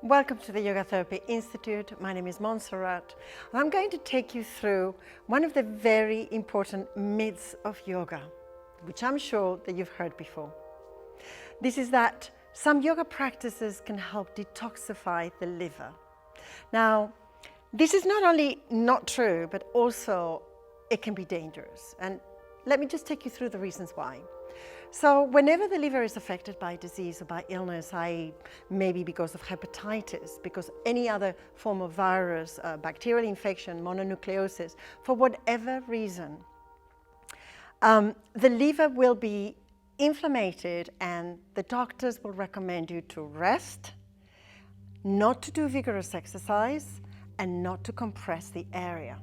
Welcome to the Yoga Therapy Institute. My name is Montserrat. I'm going to take you through one of the very important myths of yoga, which I'm sure that you've heard before. This is that some yoga practices can help detoxify the liver. Now, this is not only not true, but also it can be dangerous. And let me just take you through the reasons why. So whenever the liver is affected by disease or by illness, maybe because of hepatitis, because any other form of virus, bacterial infection, mononucleosis, for whatever reason, the liver will be inflamed and the doctors will recommend you to rest, not to do vigorous exercise, and not to compress the area.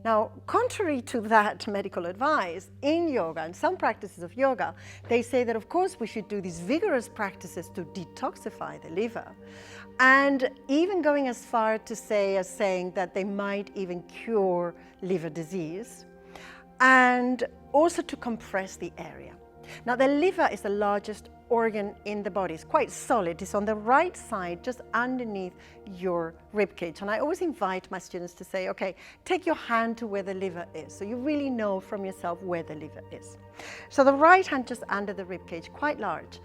Now, contrary to that medical advice, in yoga and some practices of yoga, they say that of course we should do these vigorous practices to detoxify the liver, and even going as far to saying that they might even cure liver disease, and also to compress the area. Now, the liver is the largest organ in the body. It's quite solid. It's on the right side, just underneath your rib cage. And I always invite my students to say, okay, take your hand to where the liver is, so you really know from yourself where the liver is. So the right hand just under the rib cage, quite large.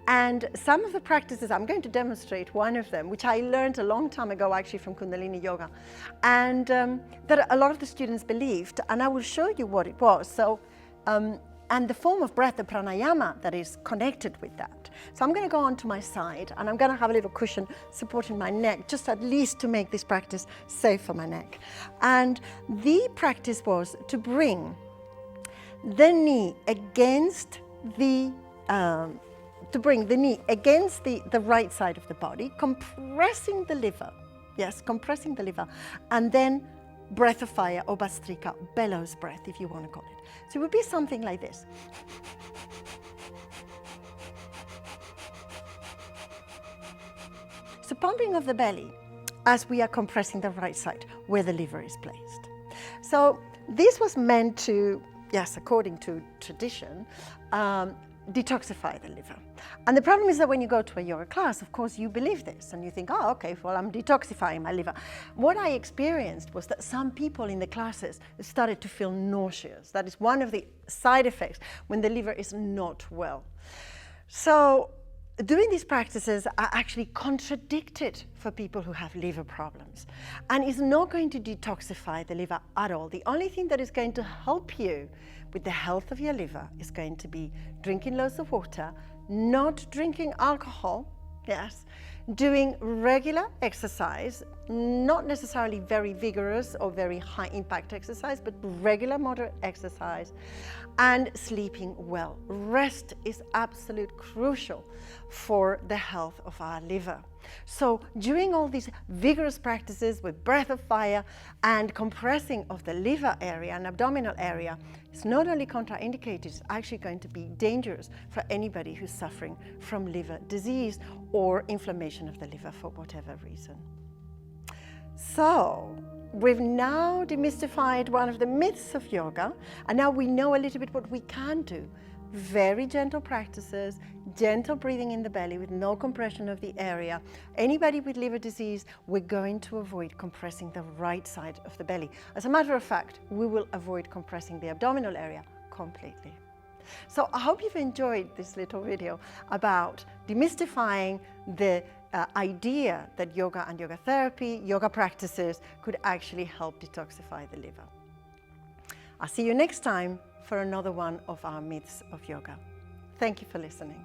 And some of the practices, I'm going to demonstrate one of them, which I learned a long time ago actually from Kundalini Yoga, and that a lot of the students believed, and I will show you what it was. So, and the form of breath, the pranayama, that is connected with that. So I'm going to go onto my side and I'm going to have a little cushion supporting my neck, just at least to make this practice safe for my neck. And the practice was to bring the knee against the right side of the body, compressing the liver. Yes, compressing the liver, and then breath of fire, or Bhastrika, bellows breath, if you want to call it. So it would be something like this. So pumping of the belly as we are compressing the right side where the liver is placed. So this was meant to, yes, according to tradition, detoxify the liver. And the problem is that when you go to a yoga class, of course, you believe this and you think, oh, okay, well, I'm detoxifying my liver. What I experienced was that some people in the classes started to feel nauseous. That is one of the side effects when the liver is not well. So doing these practices are actually contradicted for people who have liver problems, and is not going to detoxify the liver at all. The only thing that is going to help you with the health of your liver is going to be drinking loads of water, not drinking alcohol, yes, doing regular exercise, not necessarily very vigorous or very high impact exercise, but regular moderate exercise, and sleeping well. Rest is absolutely crucial for the health of our liver. So doing all these vigorous practices with breath of fire and compressing of the liver area and abdominal area is not only contraindicated, it's actually going to be dangerous for anybody who's suffering from liver disease or inflammation of the liver for whatever reason. So we've now demystified one of the myths of yoga, and now we know a little bit what we can do. Very gentle practices, gentle breathing in the belly with no compression of the area. Anybody with liver disease, we're going to avoid compressing the right side of the belly. As a matter of fact, we will avoid compressing the abdominal area completely. So I hope you've enjoyed this little video about demystifying the idea that yoga and yoga therapy, yoga practices could actually help detoxify the liver. I'll see you next time for another one of our myths of yoga. Thank you for listening.